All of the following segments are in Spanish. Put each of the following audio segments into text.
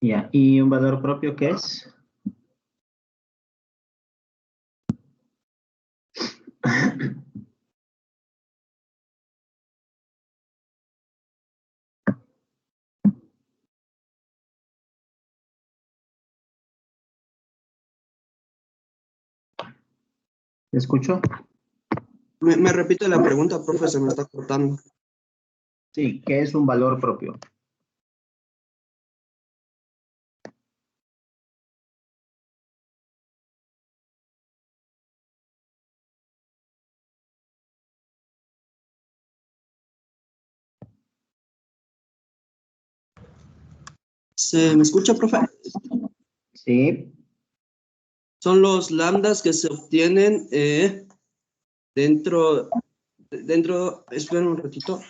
Ya, ¿y un valor propio qué es? ¿Me escucho? Me repite la pregunta, profe, se me está cortando. Sí, ¿qué es un valor propio? ¿Se me escucha, profe? Sí, Son los lambdas que se obtienen dentro, esperen un ratito.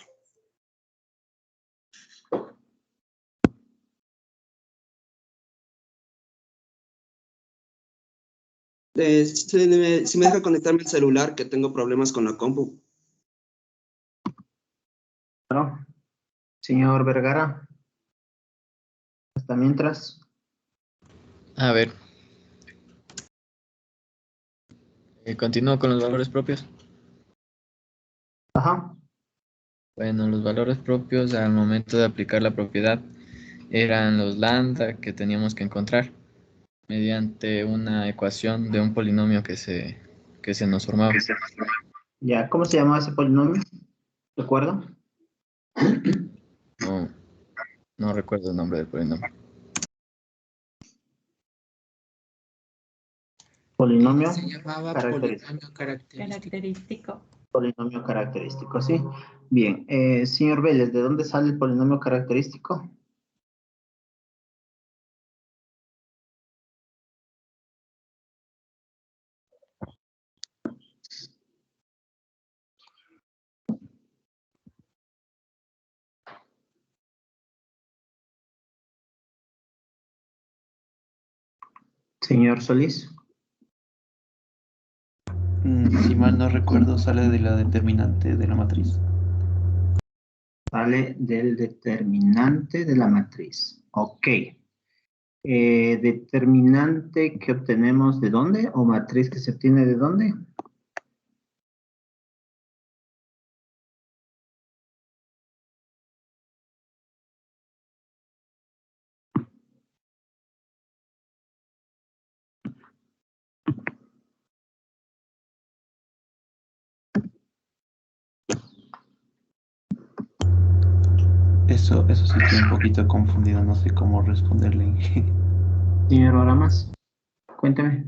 Si me deja conectarme el celular, que tengo problemas con la compu. claro. Señor Vergara, hasta mientras. A ver. Continúo con los valores propios. Ajá. Bueno, los valores propios al momento de aplicar la propiedad eran los lambda que teníamos que encontrar mediante una ecuación de un polinomio que se nos formaba. Ya, ¿cómo se llamaba ese polinomio? ¿De acuerdo? No, no recuerdo el nombre del polinomio. Polinomio Se llamaba característico. polinomio característico. Polinomio característico, sí. Bien, señor Vélez, ¿de dónde sale el polinomio característico? Señor Solís. Si mal no recuerdo, sale de la determinante de la matriz. Sale del determinante de la matriz. Ok. Determinante que obtenemos de dónde o matriz que se obtiene de dónde. Eso sí estoy un poquito confundido, no sé cómo responderle. Señor Oramas, cuéntame.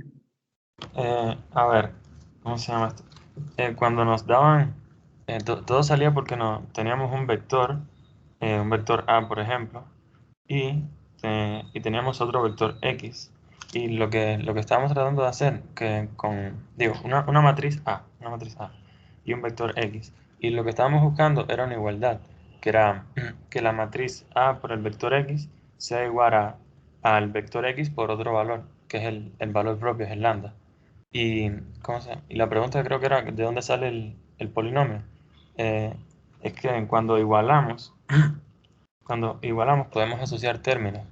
A ver, ¿cómo se llama esto? Cuando nos daban, todo salía porque teníamos un vector A, por ejemplo, y teníamos otro vector X. Y lo que estábamos tratando de hacer, una matriz A y un vector X. Y lo que estábamos buscando era una igualdad, que era que la matriz A por el vector X sea igual al vector X por otro valor, que es el valor propio, es el lambda. Y, y la pregunta creo que era, ¿de dónde sale el polinomio? Eh, es que cuando igualamos podemos asociar términos.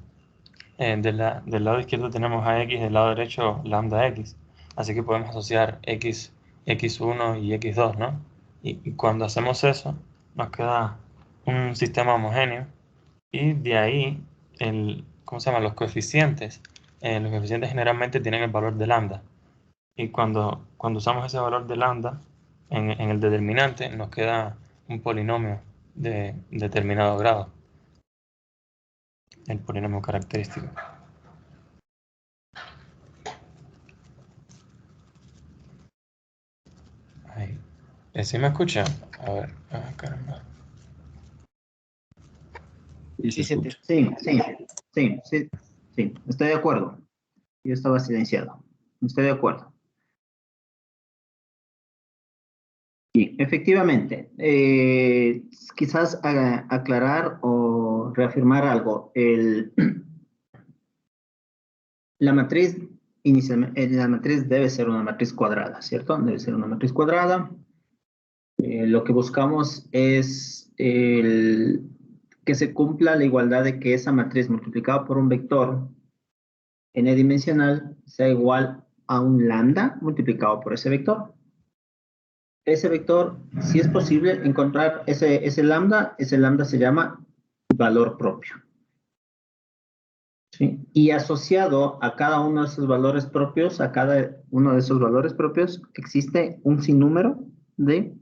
Del lado izquierdo tenemos a x, del lado derecho lambda x. Así que podemos asociar x1 y x2, ¿no? Y cuando hacemos eso, nos queda un sistema homogéneo. Y de ahí, ¿cómo se llama? Los coeficientes generalmente tienen el valor de lambda. Y cuando usamos ese valor de lambda en el determinante, nos queda un polinomio de determinado grado, el polinomio característico. Ahí. ¿Sí me escucha? A ver, caramba. Sí, se escucha. Sí, estoy de acuerdo. Yo estaba silenciado. Estoy de acuerdo. Sí, efectivamente. Quizás aclarar o reafirmar algo. La matriz inicialmente, la matriz debe ser una matriz cuadrada, ¿cierto? Debe ser una matriz cuadrada. Lo que buscamos es que se cumpla la igualdad de que esa matriz multiplicada por un vector n-dimensional sea igual a un lambda multiplicado por ese vector. Ese vector, si es posible encontrar ese lambda se llama valor propio. ¿Sí? Y asociado a cada uno de esos valores propios, existe un sinnúmero de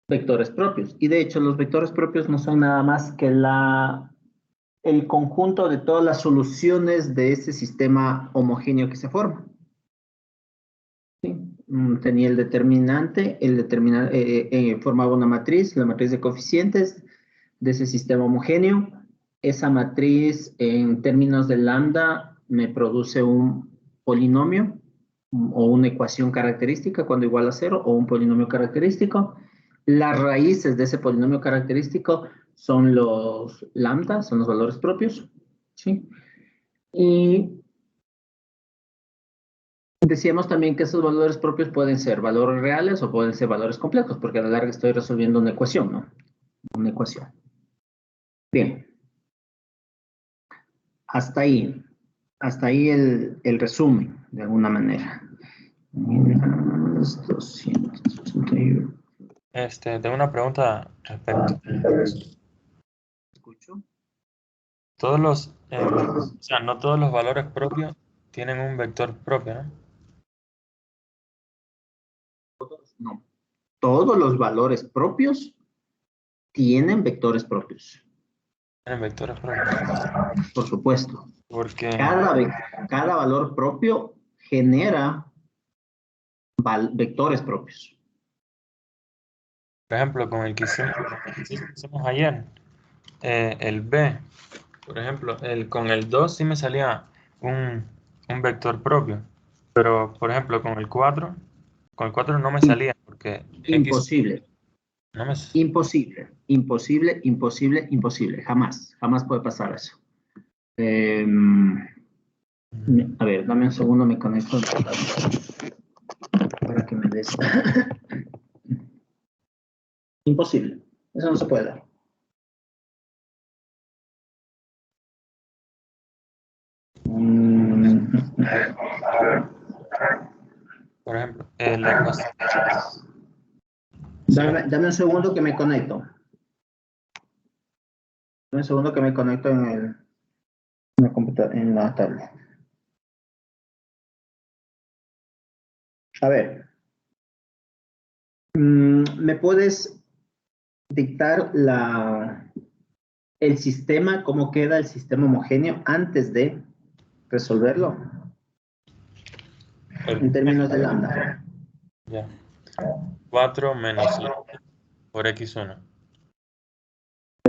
vectores propios. Y de hecho, los vectores propios no son nada más que el conjunto de todas las soluciones de ese sistema homogéneo que se forma. ¿Sí? Tenía el determinante, formaba una matriz, la matriz de coeficientes de ese sistema homogéneo. Esa matriz, en términos de lambda, me produce un polinomio o una ecuación característica cuando igual a 0, o un polinomio característico. Las raíces de ese polinomio característico son los lambda, son los valores propios, ¿sí? Y decíamos también que esos valores propios pueden ser valores reales o pueden ser valores complejos, porque a la larga estoy resolviendo una ecuación, ¿no? Una ecuación. Bien. Hasta ahí el resumen, de alguna manera. 281. Tengo una pregunta respecto. ¿Escucho? Todos los, o sea, no todos los valores propios tienen un vector propio, ¿no? No. Todos los valores propios tienen vectores propios. Tienen vectores propios. Por supuesto. Porque, Cada valor propio genera vectores propios. por ejemplo, con el que hicimos ayer, el B, por ejemplo, con el 2 sí me salía un vector propio. Pero, por ejemplo, con el 4 no me salía porque Imposible. X no me... Imposible. Jamás puede pasar eso. A ver, dame un segundo, me conecto para que me des. Imposible. Eso no se puede dar. Por ejemplo, la ecuación. Dame un segundo que me conecto. Dame un segundo que me conecto en la computadora, en la tablet. A ver. ¿Me puedes dictar el sistema, cómo queda el sistema homogéneo antes de resolverlo? En términos de lambda. Ya. 4 menos lambda por x1.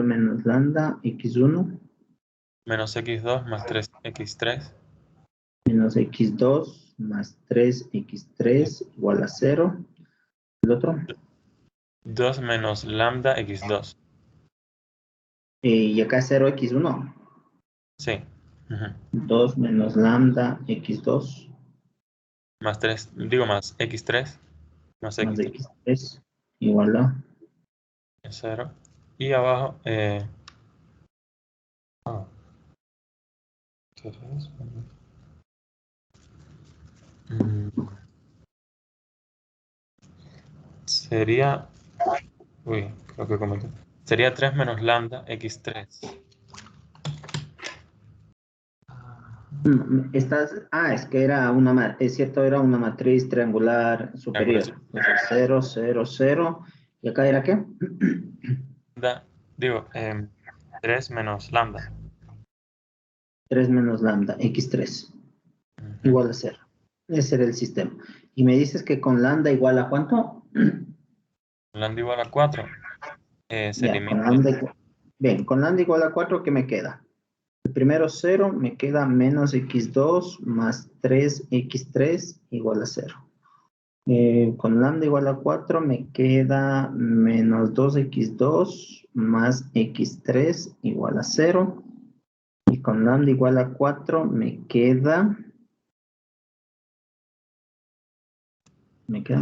Menos lambda, x1. Menos x2 más 3x3. Menos x2 más 3x3 igual a 0. ¿El otro? 2 menos lambda x2. Y acá es 0x1. Sí. 2 menos lambda x2. Más 3, digo más x3. Más Más x3. x3 igual a 0. Y abajo, ¿qué es eso? Sería, creo que comenté. Sería 3 menos lambda x3. es que es cierto, era una matriz triangular superior. Entonces, 0, 0, 0. ¿Y acá era qué? Digo, 3 menos lambda. 3 menos lambda, x3. Igual a 0. Ese era el sistema. Y me dices que con lambda igual a ¿cuánto? Lambda igual a 4. Se Ya, elimina. Bien, con lambda igual a 4, ¿qué me queda? El primero 0, me queda menos x2 más 3x3 igual a 0. Con lambda igual a 4 me queda menos 2x2 más x3 igual a 0. Y con lambda igual a 4 me queda... Me queda...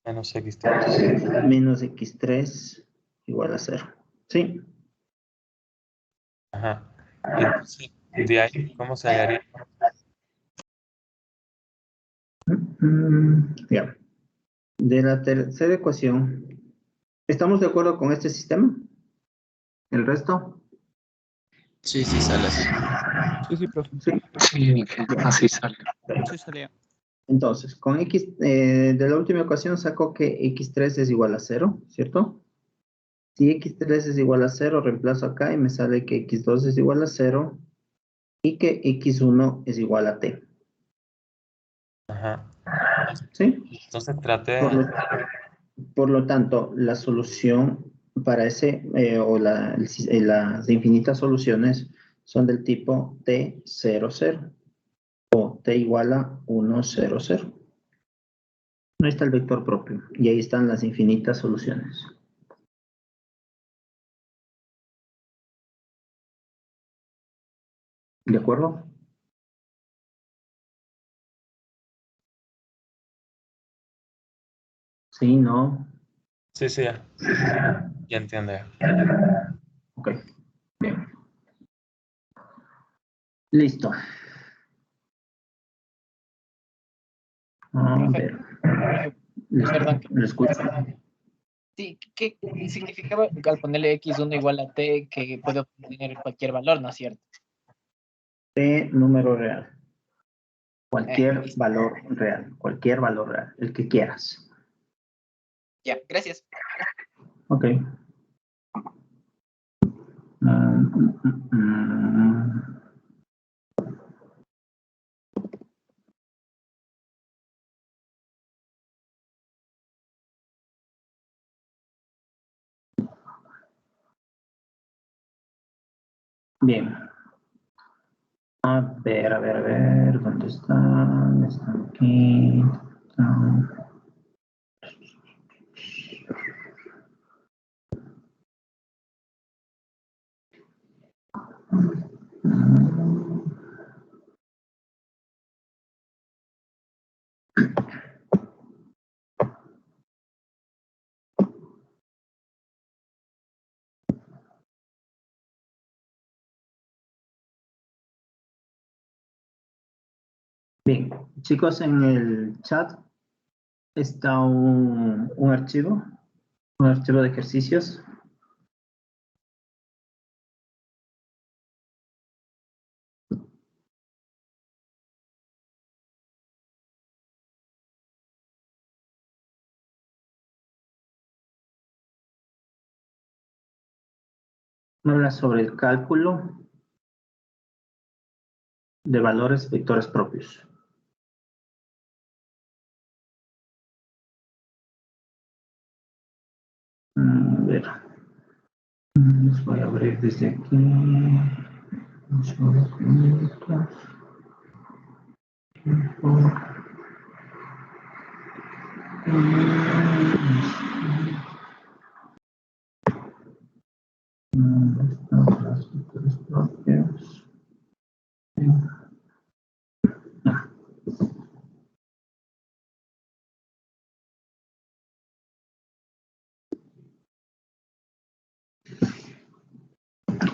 Menos x3. Menos x3 igual a 0. ¿Sí? Ajá. Y entonces, de ahí, ¿cómo se hallaría? Ya. De la tercera ecuación, ¿estamos de acuerdo con este sistema? ¿El resto? Sí, sí, sale así. Sí, sí, profe. Sí. Sí, así sale. Sí, salía. Entonces, con x, de la última ecuación saco que x3 es igual a 0, ¿cierto? Si x3 es igual a 0, reemplazo acá y me sale que x2 es igual a 0 y que x1 es igual a t. Ajá. ¿Sí? Entonces traté Por lo, por lo tanto, la solución para ese, las infinitas soluciones son del tipo t0, 0 o t igual a 1, 0, 0. Ahí está el vector propio y ahí están las infinitas soluciones. ¿De acuerdo? Sí, no. Sí, sí, ya. Ya entiendo ya. Ok. Bien. Listo. A Profe, ver. perdón. Lo escucho. Sí, ¿qué significaba al ponerle x1 igual a t que puede obtener cualquier valor, ¿no es cierto? T número real. Cualquier Listo. valor real. Cualquier valor real. El que quieras. Ya, gracias. Ok. Mm. Bien. A ver, ¿dónde están? Están aquí. Están. Bien, chicos, en el chat está un archivo de ejercicios. Habla sobre el cálculo de valores vectores propios. A ver. Les voy a abrir desde aquí. Los vectores propios.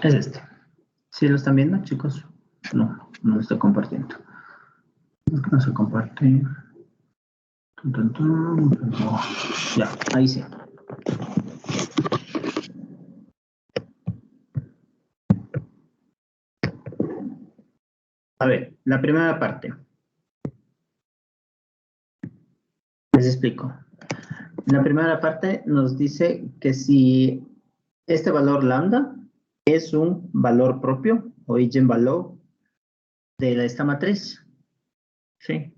Es este. ¿Sí lo están viendo, chicos? No, no lo estoy compartiendo. No se comparte. Ya, ahí sí. A ver, la primera parte. Les explico. La primera parte nos dice que si este valor lambda es un valor propio o eigenvalor de esta matriz. ¿Sí?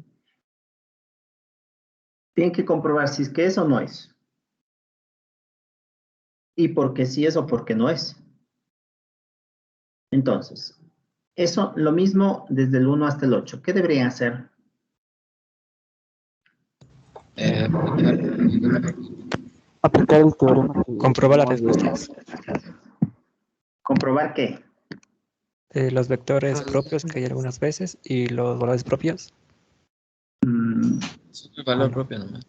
Tienen que comprobar si es que es o no es. Y por qué sí es o por qué no es. Entonces, eso lo mismo desde el 1 hasta el 8. ¿Qué deberían hacer? Aplicar el teorema. Comprobar las respuestas. ¿Comprobar qué? Los vectores propios que hay algunas veces y los valores propios. Es el valor propio nomás.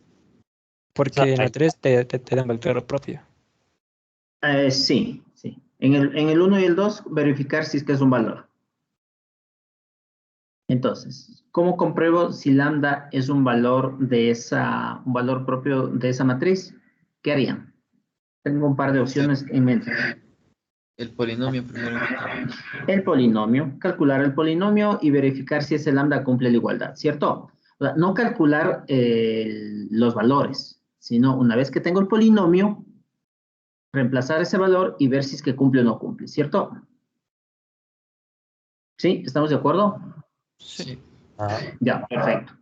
Porque en la 3 te dan vector propio. Sí, sí. En el 1 y el 2, verificar si es que es un valor. Entonces, ¿cómo compruebo si lambda es un valor un valor propio de esa matriz? ¿Qué harían? Tengo un par de opciones en mente. El polinomio primero. El polinomio, calcular el polinomio y verificar si ese lambda cumple la igualdad, ¿cierto? O sea, no calcular los valores, sino una vez que tengo el polinomio, reemplazar ese valor y ver si es que cumple o no cumple, ¿cierto? ¿Sí? ¿Estamos de acuerdo? Sí. Ajá. Ya, perfecto.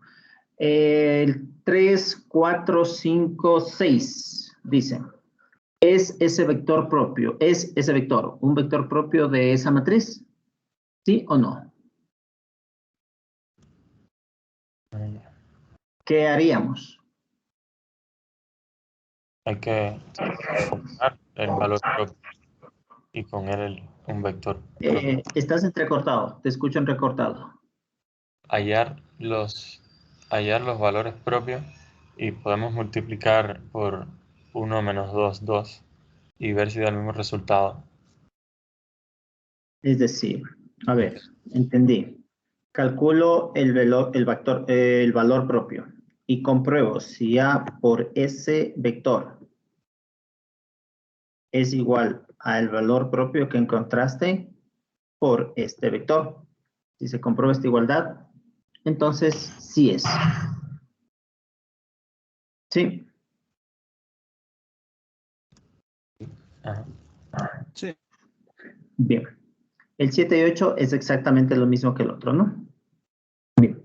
El 3, 4, 5, 6, dice, ¿es ese vector propio? ¿Es ese vector un vector propio de esa matriz? ¿Sí o no? ¿Qué haríamos? Hay que tomar el valor propio y con él un vector propio. Estás entrecortado, te escucho entrecortado. Hallar los valores propios y podemos multiplicar por 1 menos 2, 2 y ver si da el mismo resultado. Es decir, a ver, entendí. Calculo el valor propio y compruebo si A por ese vector es igual al valor propio que encontraste por este vector. Si se comprueba esta igualdad, entonces sí es. ¿Sí? Ajá. Sí. Bien. El 7 y 8 es exactamente lo mismo que el otro, ¿no? Bien.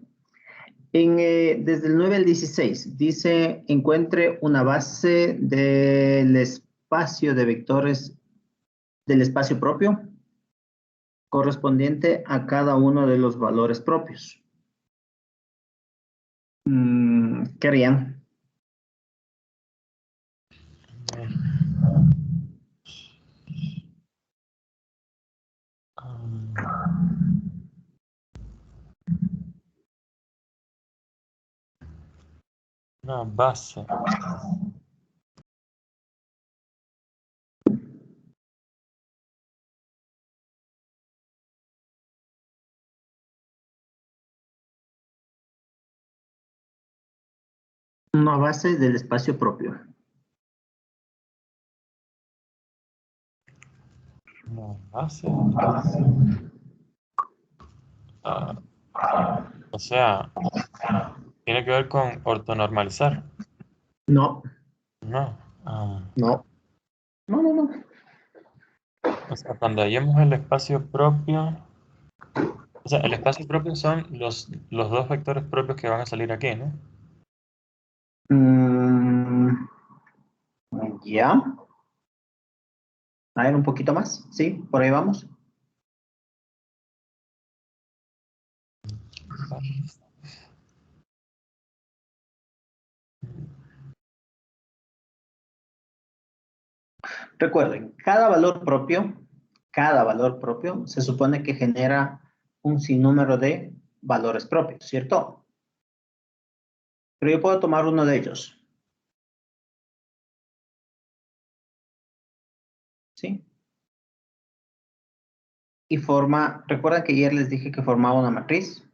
Desde el 9 al 16, dice, encuentre una base del espacio de vectores del espacio propio correspondiente a cada uno de los valores propios. ¿Qué harían? Una base. Una base del espacio propio. Una base. O sea, tiene que ver con ortonormalizar. No, No. no, no, no, no. O sea, cuando hallemos el espacio propio. O sea, el espacio propio son los dos vectores propios que van a salir aquí, ¿no? Ya. A ver, un poquito más. Sí, por ahí vamos. Recuerden, cada valor propio se supone que genera un sinnúmero de valores propios, ¿cierto? Pero yo puedo tomar uno de ellos. ¿Sí? Y recuerdan que ayer les dije que formaba una matriz.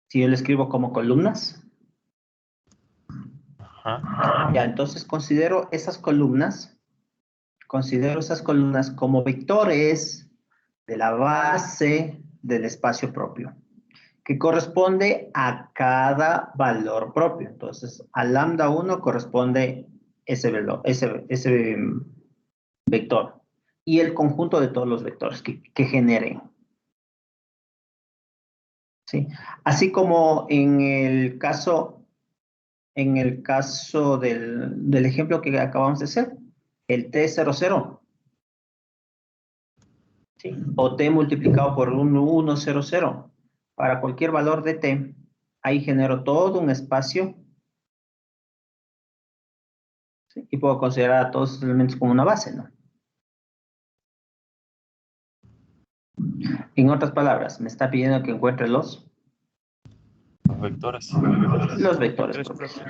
Si yo le escribo como columnas. Ajá. Ya, entonces considero esas columnas como vectores de la base del espacio propio, que corresponde a cada valor propio. Entonces, a lambda 1 corresponde ese vector y el conjunto de todos los vectores que generen. ¿Sí? Así como en el caso del ejemplo que acabamos de hacer, el T00, ¿sí? O T multiplicado por 100. Para cualquier valor de T, ahí genero todo un espacio, ¿sí? Y puedo considerar a todos los elementos como una base, ¿no? En otras palabras, me está pidiendo que encuentre los Los vectores. vectores propios.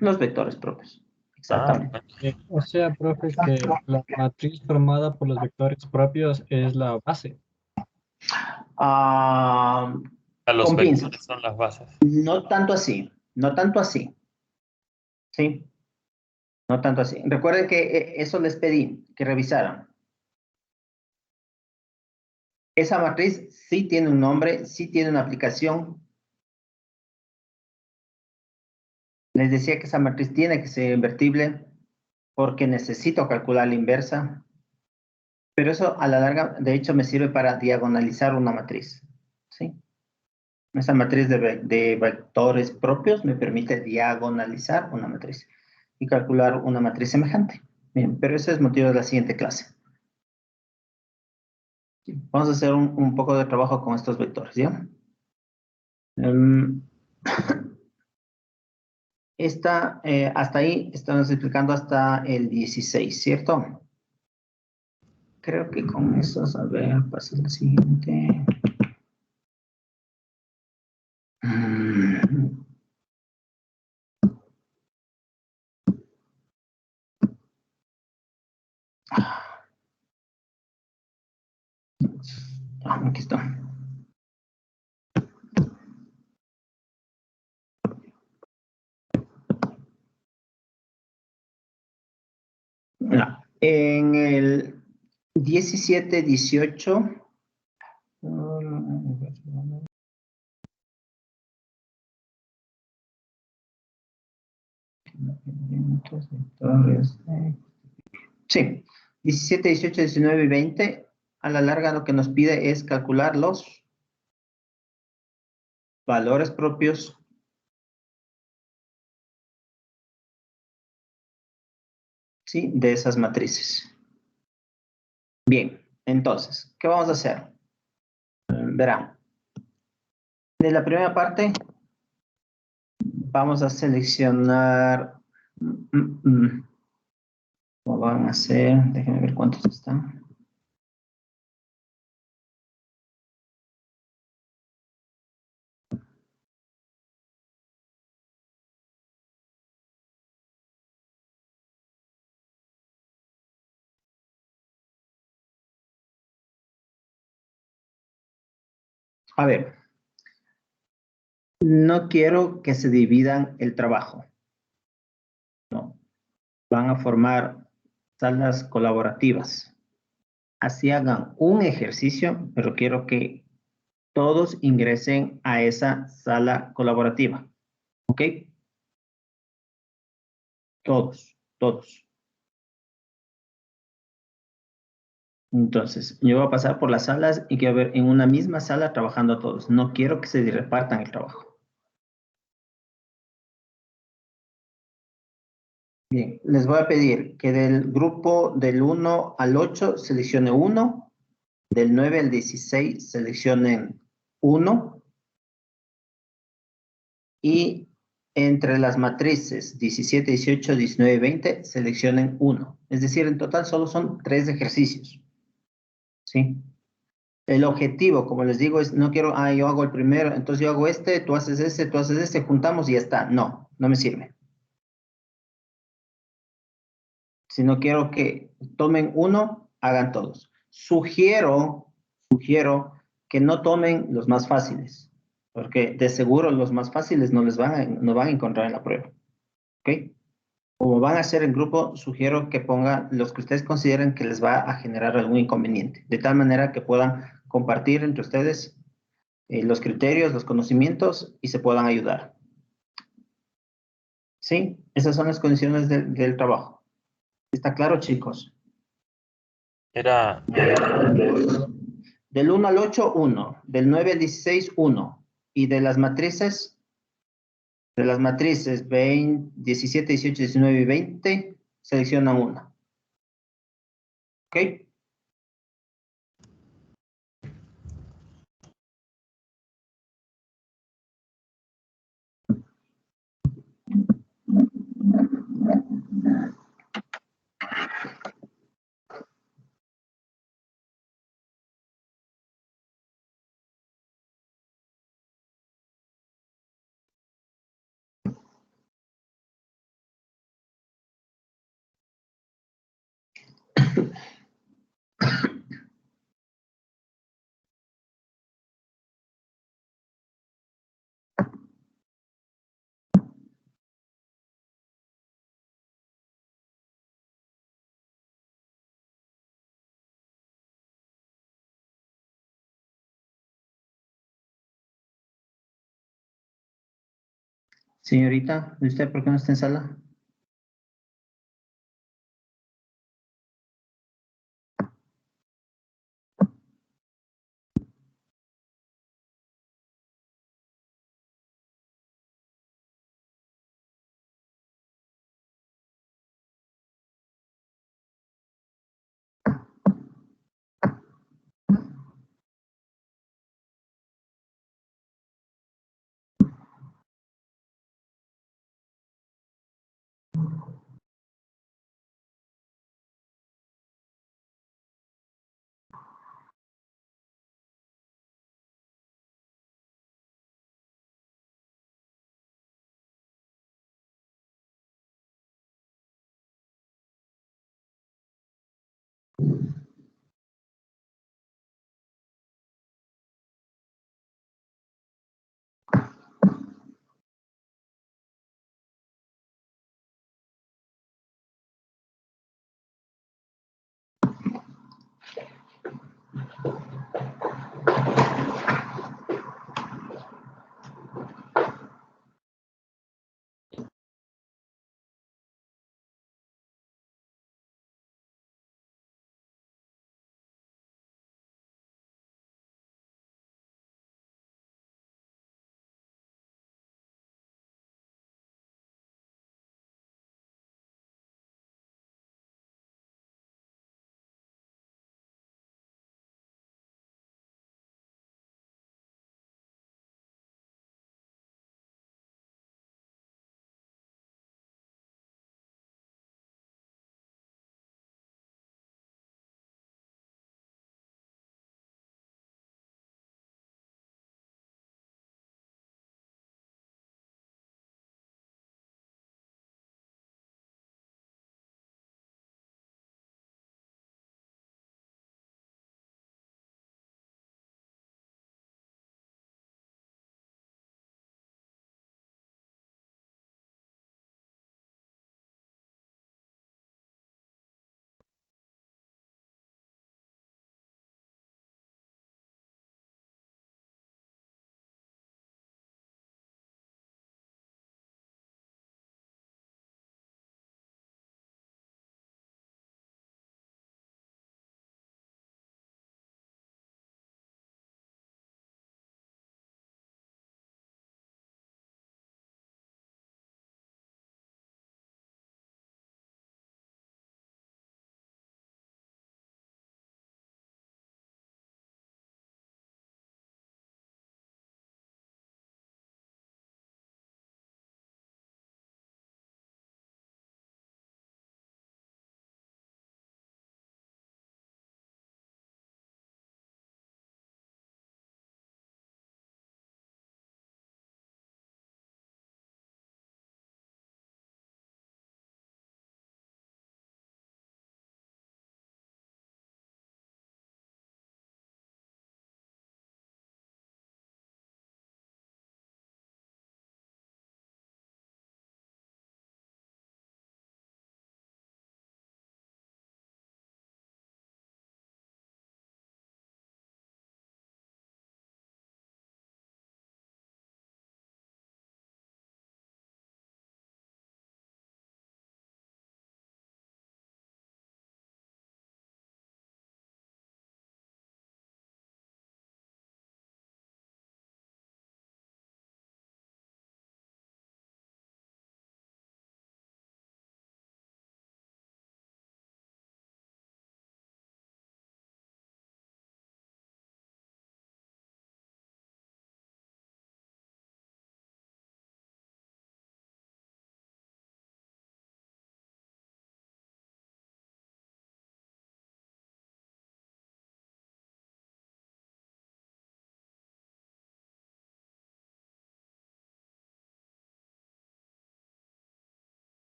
Los vectores propios. Exactamente. O sea, profe, que la matriz formada por los vectores propios es la base. Ah, Los con vectores pinzas. son las bases. No tanto así. No tanto así. ¿Sí? No tanto así. Recuerden que eso les pedí que revisaran. Esa matriz sí tiene un nombre, sí tiene una aplicación. Les decía que esa matriz tiene que ser invertible porque necesito calcular la inversa. Pero eso a la larga, de hecho, me sirve para diagonalizar una matriz. ¿Sí? Esa matriz de vectores propios me permite diagonalizar una matriz y calcular una matriz semejante. Bien, pero eso es motivo de la siguiente clase. Sí, vamos a hacer un poco de trabajo con estos vectores, ¿ya? Hasta ahí estamos explicando hasta el 16, ¿cierto? Creo que con eso, a ver, pasa la siguiente. Aquí está. No. En el 17, 18. Sí, 17, 18, 19 y 20. A la larga lo que nos pide es calcular los valores propios ¿sí? De esas matrices. Bien, entonces, ¿qué vamos a hacer? Verán, de la primera parte vamos a seleccionar, ¿cómo van a ser? Déjenme ver cuántos están. A ver, no quiero que se dividan el trabajo. No, van a formar salas colaborativas. Así hagan un ejercicio, pero quiero que todos ingresen a esa sala colaborativa. ¿Ok? Todos, todos. Entonces, yo voy a pasar por las salas y quiero ver en una misma sala trabajando todos. No quiero que se repartan el trabajo. Bien, les voy a pedir que del grupo del 1 al 8 seleccione uno, del 9 al 16 seleccionen uno y entre las matrices 17, 18, 19 y 20 seleccionen uno. Es decir, en total solo son 3 ejercicios. ¿Sí? El objetivo, como les digo, es no quiero, yo hago el primero, entonces yo hago este, tú haces este, juntamos y ya está. No, no me sirve. Si no quiero que tomen uno, hagan todos. Sugiero que no tomen los más fáciles, porque de seguro los más fáciles no van a encontrar en la prueba. ¿Ok? Como van a hacer en grupo, sugiero que pongan los que ustedes consideren que les va a generar algún inconveniente, de tal manera que puedan compartir entre ustedes los criterios, los conocimientos y se puedan ayudar. ¿Sí? Esas son las condiciones del trabajo. ¿Está claro, chicos? Era Del 1 al 8, 1. Del 9 al 16, 1. Y de las matrices 20, 17, 18, 19 y 20, seleccionan una. ¿Ok? Señorita, ¿y usted por qué no está en sala?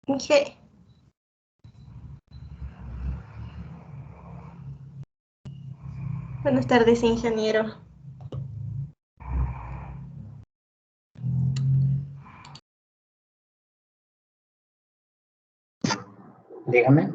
G. Buenas tardes, ingeniero. Dígame.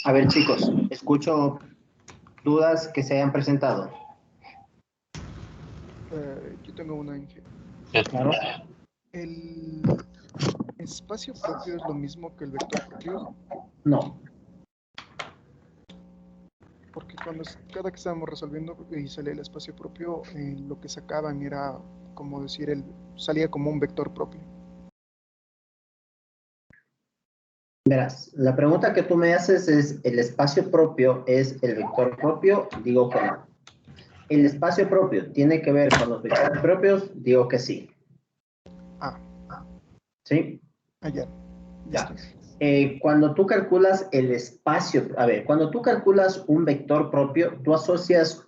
A ver, chicos, escucho dudas que se hayan presentado. Yo tengo una, Inge. Claro. ¿El espacio propio es lo mismo que el vector propio? No. Porque cada que estábamos resolviendo y salía el espacio propio, lo que sacaban era, como decir, salía como un vector propio. Verás, la pregunta que tú me haces es, ¿el espacio propio es el vector propio? Digo que no. ¿El espacio propio tiene que ver con los vectores propios? Digo que sí. ¿Sí? Allá. Ya. Cuando tú calculas el espacio, a ver, cuando tú calculas un vector propio, tú asocias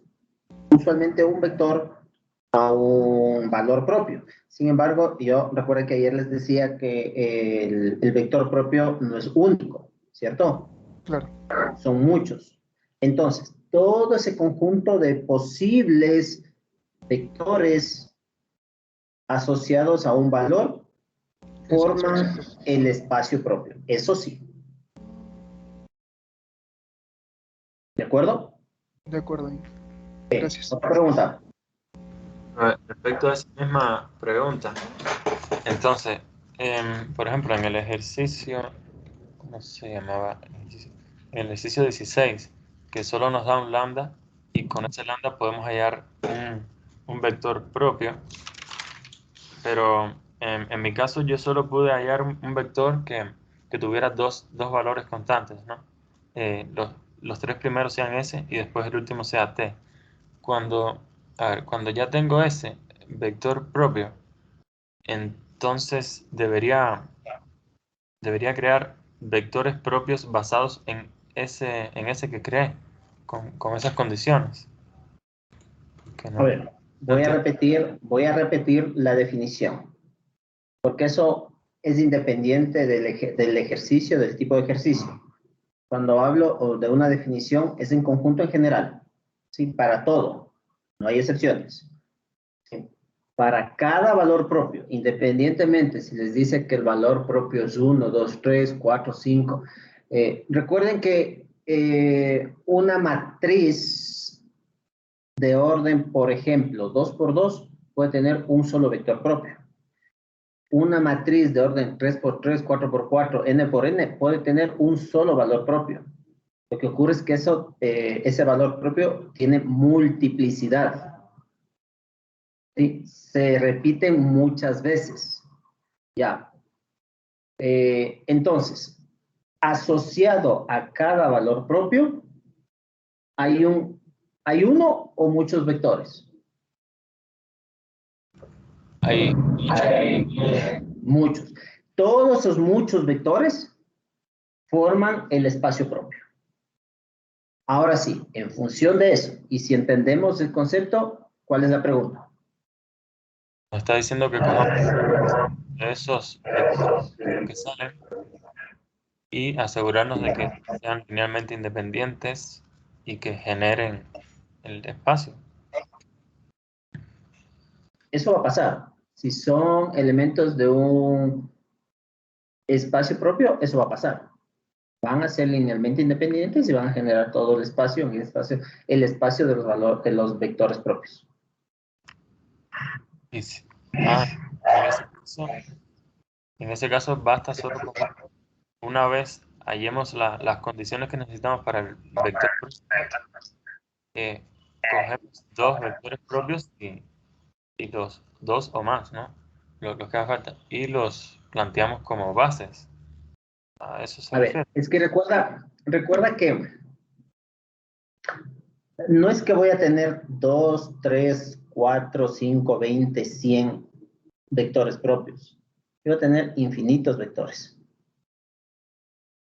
usualmente un vector a un valor propio. Sin embargo, yo recuerdo que ayer les decía que el vector propio no es único, ¿cierto? Claro. Son muchos. Entonces, todo ese conjunto de posibles vectores asociados a un valor forman el espacio propio. Eso sí. ¿De acuerdo? De acuerdo, Inge. Gracias. Otra pregunta. Respecto a esa misma pregunta, entonces, por ejemplo, en el ejercicio, ¿cómo se llamaba? En el ejercicio 16, que solo nos da un lambda y con ese lambda podemos hallar un vector propio, pero en mi caso yo solo pude hallar un vector que tuviera dos valores constantes, ¿no? Los tres primeros sean S y después el último sea T. Cuando ya tengo ese vector propio, entonces debería crear vectores propios basados en ese que creé, con esas condiciones. A ver, voy a repetir la definición, porque eso es independiente del ejercicio, del tipo de ejercicio. Cuando hablo de una definición, es en conjunto en general, ¿sí? Para todo, no hay excepciones. ¿Sí? Para cada valor propio, independientemente si les dice que el valor propio es 1, 2, 3, 4, 5. Recuerden que una matriz de orden, por ejemplo, 2 por 2, puede tener un solo vector propio. Una matriz de orden 3 por 3, 4 por 4, n por n, puede tener un solo valor propio. Lo que ocurre es que ese valor propio tiene multiplicidad. ¿Sí? Se repiten muchas veces. Ya. Entonces, asociado a cada valor propio, hay uno o muchos vectores. Hay muchos. Todos esos muchos vectores forman el espacio propio. Ahora sí, en función de eso, y si entendemos el concepto, ¿cuál es la pregunta? Nos está diciendo que cojamos esos vectores que salen y asegurarnos de que sean linealmente independientes y que generen el espacio. Eso va a pasar. Si son elementos de un espacio propio, eso va a pasar. Van a ser linealmente independientes y van a generar todo el espacio de los valores de los vectores propios. Y en ese caso basta solo con una vez hallemos las condiciones que necesitamos para el vector propio, cogemos dos vectores propios y dos o más, ¿no? Los que haga falta, y los planteamos como bases. A eso se refiere. A ver, es que recuerda que no es que voy a tener 2, 3, 4, 5, 20, 100 vectores propios. Yo voy a tener infinitos vectores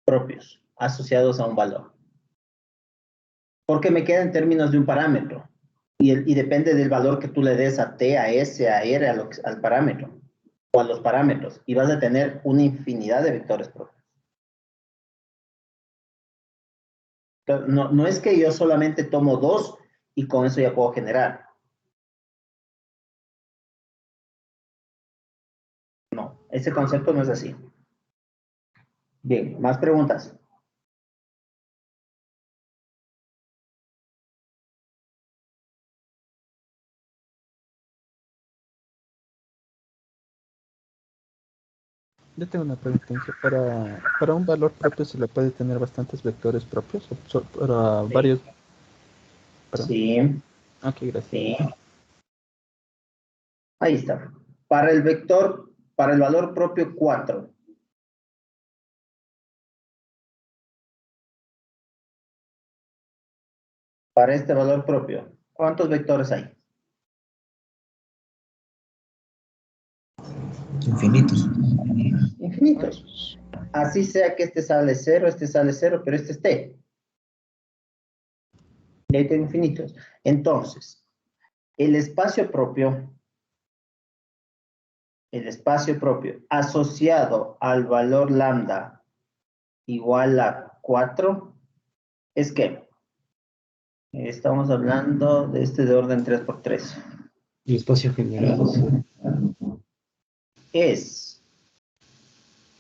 propios asociados a un valor. Porque me queda en términos de un parámetro. Y depende del valor que tú le des a t, a s, a r, al parámetro. O a los parámetros. Y vas a tener una infinidad de vectores propios. No es que yo solamente tomo 2 y con eso ya puedo generar. No, ese concepto no es así. Bien, más preguntas. Yo tengo una pregunta. Para un valor propio se le puede tener bastantes vectores propios o para Sí. varios. Perdón. Sí, Ok, gracias. sí. Ahí está. Para el vector, para el valor propio 4. Para este valor propio, ¿cuántos vectores hay? Infinitos. Infinitos. Así sea que este sale 0, pero este es t. Y ahí tengo infinitos. Entonces, el espacio propio asociado al valor lambda igual a 4, es que estamos hablando de este de orden 3×3. El espacio generado. Es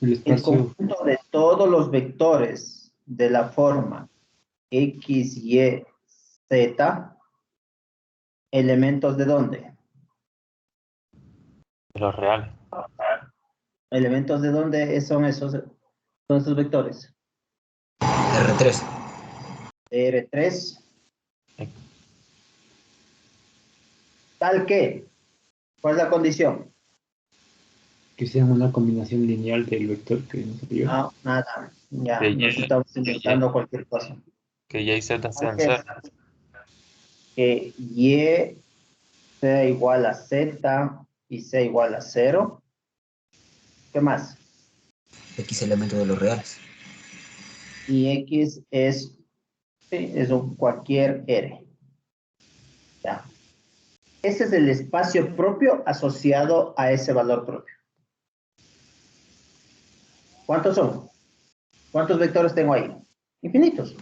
El el espacio. conjunto de todos los vectores de la forma x, y, z, elementos de dónde? De los reales. Elementos de dónde son esos vectores. R3. R3. Tal que, ¿cuál es la condición? Que sea una combinación lineal del vector que nos dio. No, nada. Ya, Que nos Y, estamos inventando cualquier cosa. Que Y y Z sean Tal 0. que Y sea igual a Z y sea igual a 0. ¿Qué más? X elemento de los reales. Y X es un cualquier R. Ya. Ese es el espacio propio asociado a ese valor propio. ¿Cuántos son? ¿Cuántos vectores tengo ahí? Infinitos.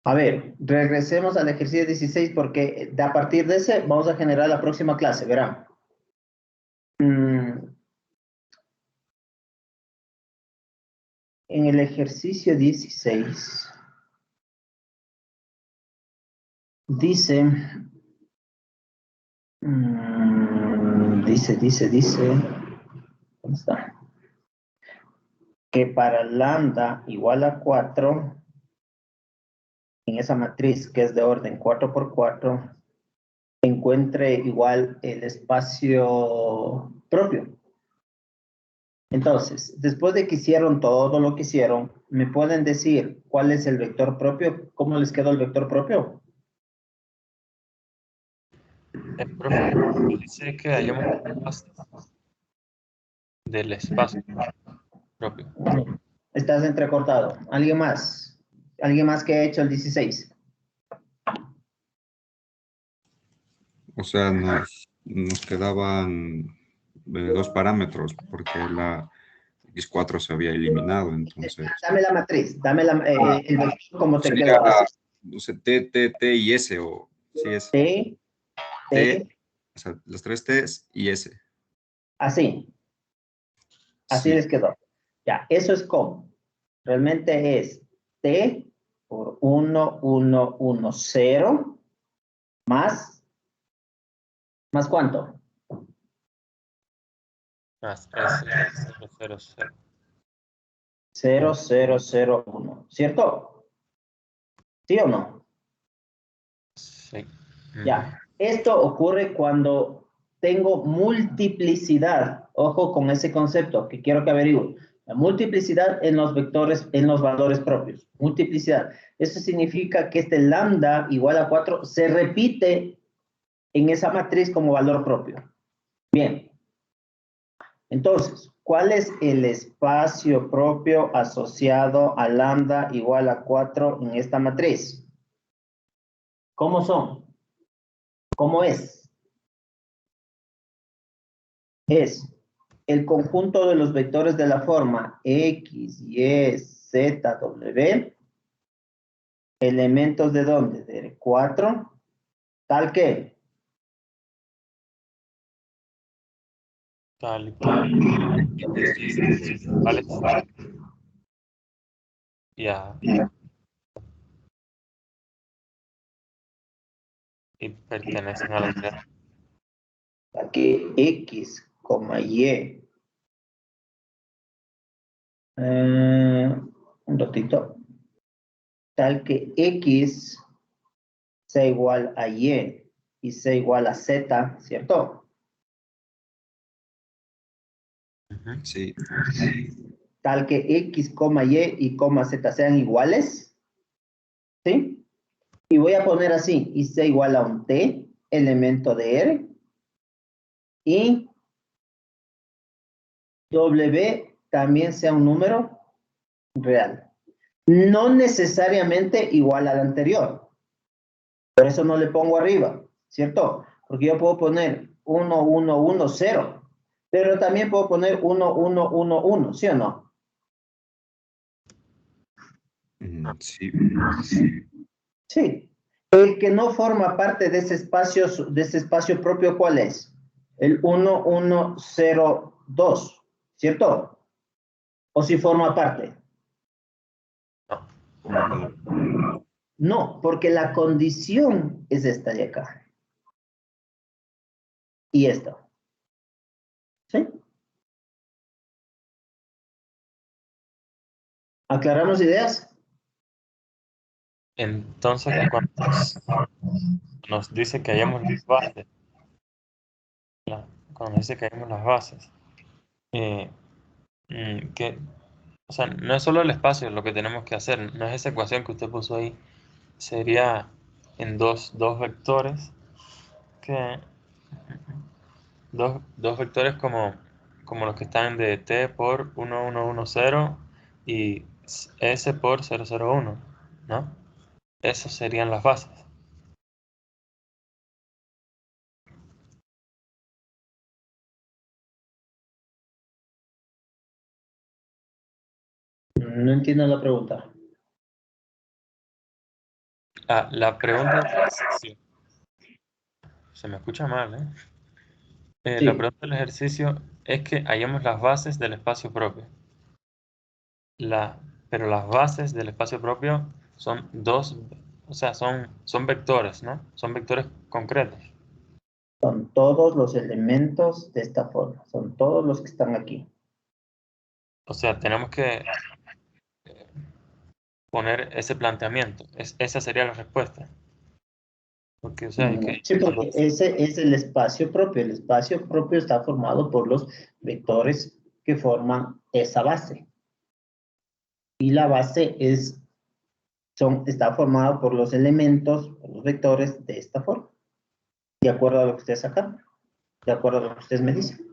A ver, regresemos al ejercicio 16 porque a partir de ese vamos a generar la próxima clase, verán. En el ejercicio 16 dice, ¿dónde está? Que para lambda igual a 4, en esa matriz que es de orden 4×4, encuentre igual el espacio propio. Entonces, después de que hicieron todo lo que hicieron, ¿me pueden decir cuál es el vector propio? ¿Cómo les quedó el vector propio? El profe dice que hayamos del espacio propio. Estás entrecortado. ¿Alguien más? ¿Alguien más que ha hecho el 16? O sea, nos quedaban dos parámetros porque la X4 se había eliminado, entonces... Dame la matriz, dame el vector como te sería, quedó. no sé, T y S, o sí es. T, o sea, las tres T's y S. Así. Así Sí. les quedó. Ya, eso es como. Realmente es T por 1, 1, 1, 0 más. ¿Más cuánto? Más S 0, 0, 0. 0, 0, 0, 1. ¿Cierto? ¿Sí o no? Sí. Ya. Esto ocurre cuando tengo multiplicidad. Ojo con ese concepto que quiero que averigüen. La multiplicidad en los vectores, en los valores propios. Multiplicidad. Eso significa que este lambda igual a 4 se repite en esa matriz como valor propio. Bien. Entonces, ¿cuál es el espacio propio asociado a lambda igual a 4 en esta matriz? ¿Cómo son? ¿Cómo es? Es el conjunto de los vectores de la forma X, Y, Z, W, elementos de dónde? De 4, tal que. Tal que. Vale. Ya. y pertenecen a la unidad. Aquí X, Y. Un ratito. Tal que X sea igual a Y y sea igual a Z, ¿cierto? Sí. Tal que X, Y y Z sean iguales, ¿sí? Y voy a poner así, y sea igual a un T, elemento de R, y W también sea un número real. No necesariamente igual al anterior. Por eso no le pongo arriba, ¿cierto? Porque yo puedo poner 1, 1, 1, 0. Pero también puedo poner 1, 1, 1, 1, ¿sí o no? Sí. Sí. El que no forma parte de ese espacio propio, ¿cuál es? El 1, 1, 0, 2, ¿cierto? ¿O si forma parte? No, porque la condición es esta de acá. Y esto. ¿Sí? ¿Aclaramos ideas? Entonces, cuando nos dice que hayamos las bases, cuando dice que hayamos las bases, o sea, no es solo el espacio lo que tenemos que hacer, no es esa ecuación que usted puso ahí, sería en dos vectores dos vectores como los que están de t por 1, 1, 1, 0 y s por 0, 0, 1, ¿no? Esas serían las bases. No entiendo la pregunta. La pregunta del ejercicio. Se me escucha mal, ¿eh? Sí. La pregunta del ejercicio es que hallemos las bases del espacio propio. Pero las bases del espacio propio son o sea, son vectores, ¿no? Son vectores concretos. Son todos los elementos de esta forma. Son todos los que están aquí. O sea, tenemos que poner ese planteamiento. Esa sería la respuesta. Porque, o sea, Sí, porque ese es el espacio propio. El espacio propio está formado por los vectores que forman esa base. Y la base está formada por los elementos, por los vectores de esta forma. De acuerdo a lo que ustedes sacan. De acuerdo a lo que ustedes me dicen.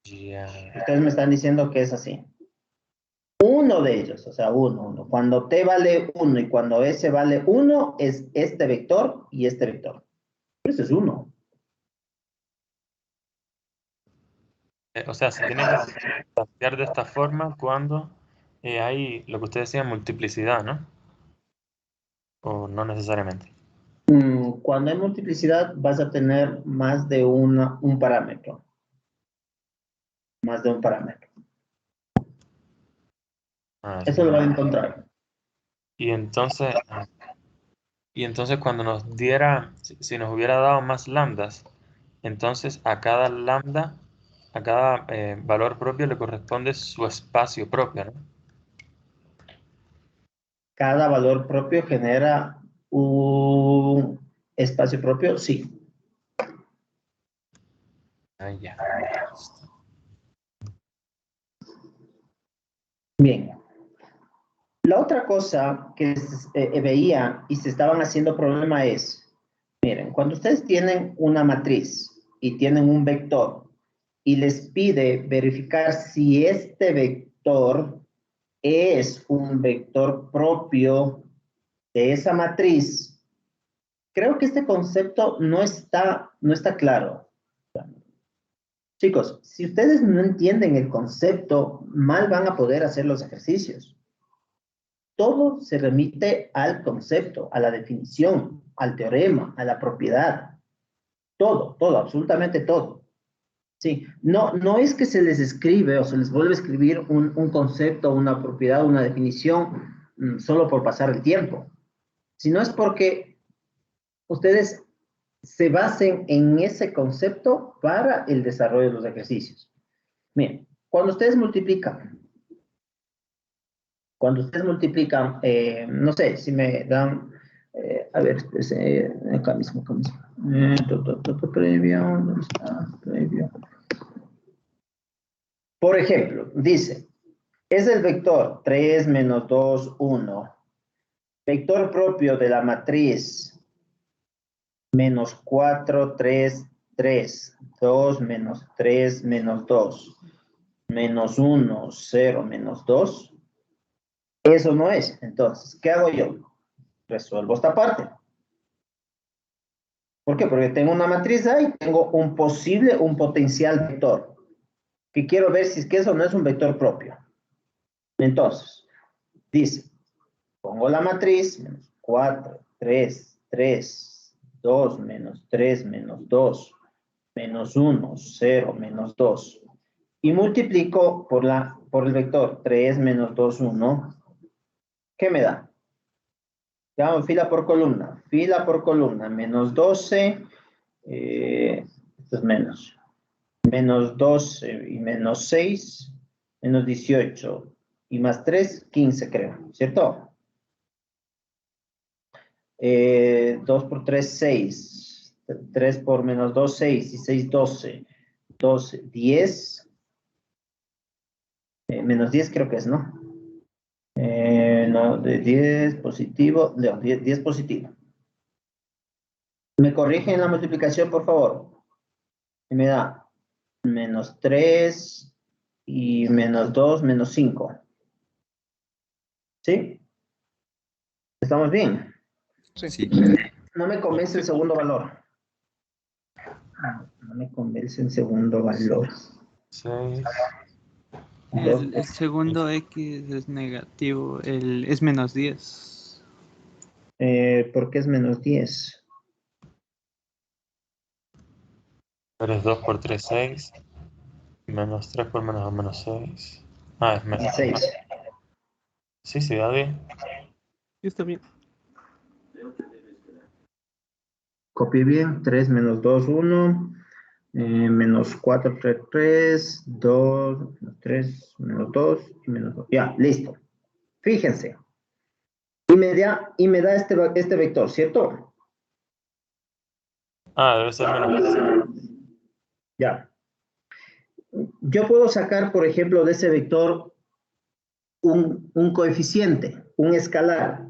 Ustedes me están diciendo que es así. Uno de ellos, o sea, uno. Cuando t vale 1 y cuando s vale 1, es este vector y este vector. Eso es 1. O sea, se tiene que plantear de esta forma cuando hay lo que usted decía, multiplicidad, ¿no? O no necesariamente. Cuando hay multiplicidad vas a tener más de un parámetro. Más de un parámetro. Eso lo van a encontrar. Y entonces cuando nos diera, si nos hubiera dado más lambdas, entonces a cada lambda, a cada valor propio le corresponde su espacio propio, ¿no? Cada valor propio genera un espacio propio, sí. Ya. Bien. La otra cosa que veía y se estaban haciendo problema es, miren, cuando ustedes tienen una matriz y tienen un vector y les pide verificar si este vector es un vector propio de esa matriz, creo que este concepto no está claro. Chicos, si ustedes no entienden el concepto, mal van a poder hacer los ejercicios. Todo se remite al concepto, a la definición, al teorema, a la propiedad. Todo, absolutamente todo. Sí, no es que se les escribe o se les vuelve a escribir un concepto, una propiedad, una definición solo por pasar el tiempo, sino es porque ustedes se basen en ese concepto para el desarrollo de los ejercicios. Miren, cuando ustedes multiplican, no sé, si me dan, a ver, acá mismo. Previo, ¿dónde está? Previo. Por ejemplo, dice, es el vector 3 menos 2, 1, vector propio de la matriz menos 4, 3, 3, 2 menos 3 menos 2, menos 1, 0 menos 2. Eso no es. Entonces, ¿qué hago yo? Resuelvo esta parte. ¿Por qué? Porque tengo una matriz A y tengo un potencial vector. Que quiero ver si es que eso no es un vector propio. Entonces, dice, pongo la matriz, menos 4, 3, 3, 2, menos 3, menos 2, menos 1, 0, menos 2. Y multiplico por el vector 3 menos 2, 1. ¿Qué me da? Ya, fila por columna, menos 12, esto es menos 12 y menos 6, menos 18 y más 3, 15 creo, ¿cierto? 2 por 3, 6, 3 por menos 2, 6 y 6, 12, 12, 10, menos 10 creo que es, ¿no? No, de 10 positivo, no, 10 positivo. ¿Me corrigen la multiplicación, por favor? Y me da menos 3 y menos 2, menos 5. ¿Sí? ¿Estamos bien? Sí. No me convence el segundo valor. No me convence el segundo valor. 6. El segundo X es negativo, es menos 10. ¿Por qué es menos 10? Pero es 2 por 3, 6. Menos 3 por menos 2, menos 6. Ah, es menos 16. Sí, da bien. Sí, está bien. Copié bien. 3 menos 2, 1. Menos 4, 3, 3. 2, 3, menos 2 y menos 2. Ya, listo. Fíjense. Y me da este vector, ¿cierto? Ah, debe ser menos. Ya. Yo puedo sacar, por ejemplo, de ese vector un coeficiente, un escalar.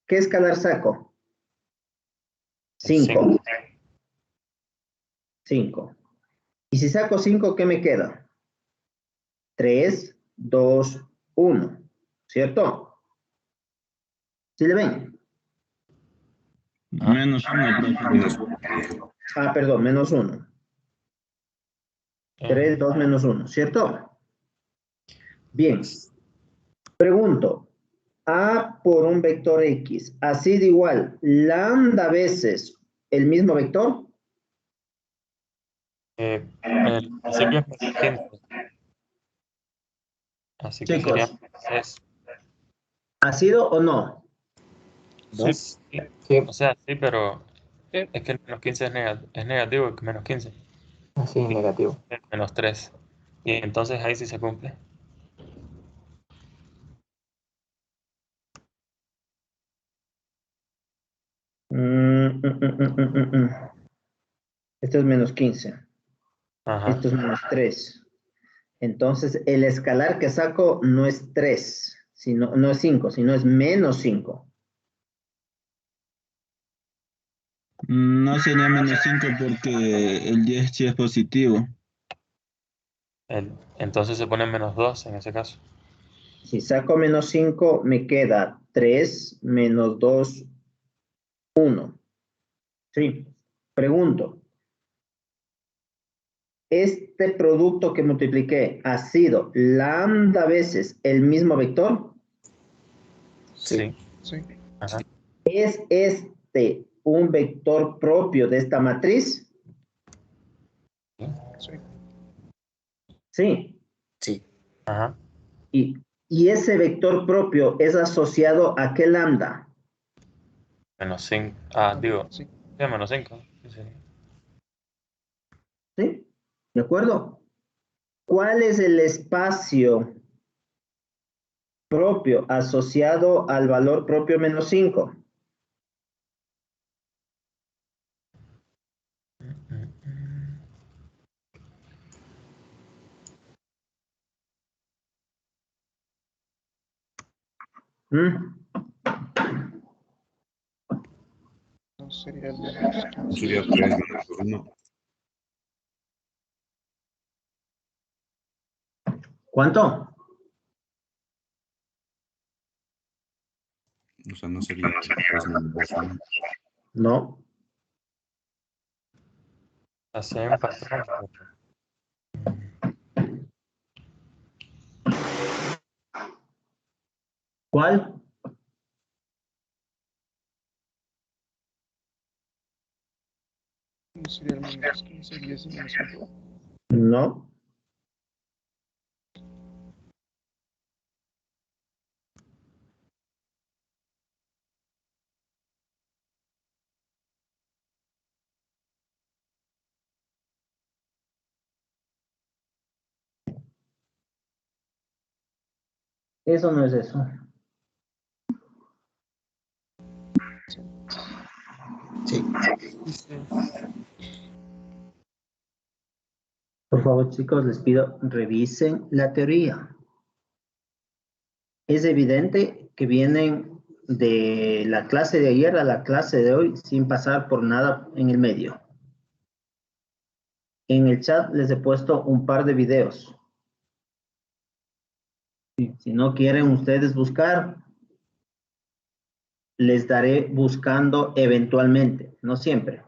¿Qué escalar saco? 5. 5. Y si saco 5, ¿qué me queda? 3, 2, 1. ¿Cierto? ¿Sí le ven? Menos 1, profe. Ah, perdón, menos 1. 3, 2, menos 1. ¿Cierto? Bien. Pregunto. A por un vector X ha sido igual lambda veces el mismo vector. El principio es menos 15. Así que Chicos, sería 3. ¿ha sido o no? Sí. O sea, sí, pero es que el menos 15 es negativo que menos 15. Sí, negativo. Menos 3. Y entonces ahí sí se cumple. Esto es menos 15. Ajá. Esto es menos 3. Entonces, el escalar que saco no es 3, no es 5, sino es menos 5. No sería menos 5 porque el 10 sí es positivo. Entonces se pone menos 2 en ese caso. Si saco menos 5, me queda 3 menos 2, 1. Sí. Pregunto. ¿Este producto que multipliqué ha sido lambda veces el mismo vector? Sí. Ajá. ¿Es este un vector propio de esta matriz? Sí. Sí. Sí. Ajá. ¿Y ese vector propio es asociado a qué lambda? Menos 5. Ah, digo. Sí, menos 5. Sí. ¿Sí? ¿De acuerdo? ¿Cuál es el espacio propio asociado al valor propio menos 5? No sería el menos Sería 3 menos 1. ¿Cuánto? O sea, no sería 3 menos 1. No. Así hay un patrón. ¿Cuál? No sería el menos 15, 10 y menos 5. No. Eso no es eso. Sí. Por favor, chicos, les pido, revisen la teoría. Es evidente que vienen de la clase de ayer a la clase de hoy sin pasar por nada en el medio. En el chat les he puesto un par de videos. Si no quieren ustedes buscar, les daré buscando eventualmente, no siempre.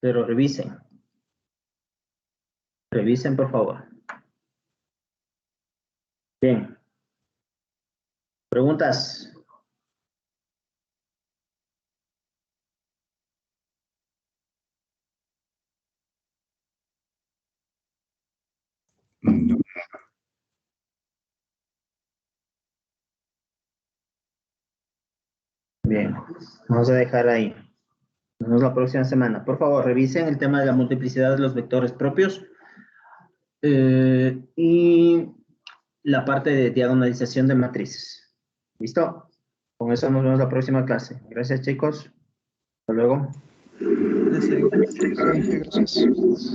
Pero revisen. Revisen, por favor. Bien. ¿Preguntas? No. Bien. Vamos a dejar ahí. Nos vemos la próxima semana. Por favor, revisen el tema de la multiplicidad de los vectores propios y la parte de diagonalización de matrices. ¿Listo? Con eso nos vemos la próxima clase. Gracias, chicos. Hasta luego. Gracias.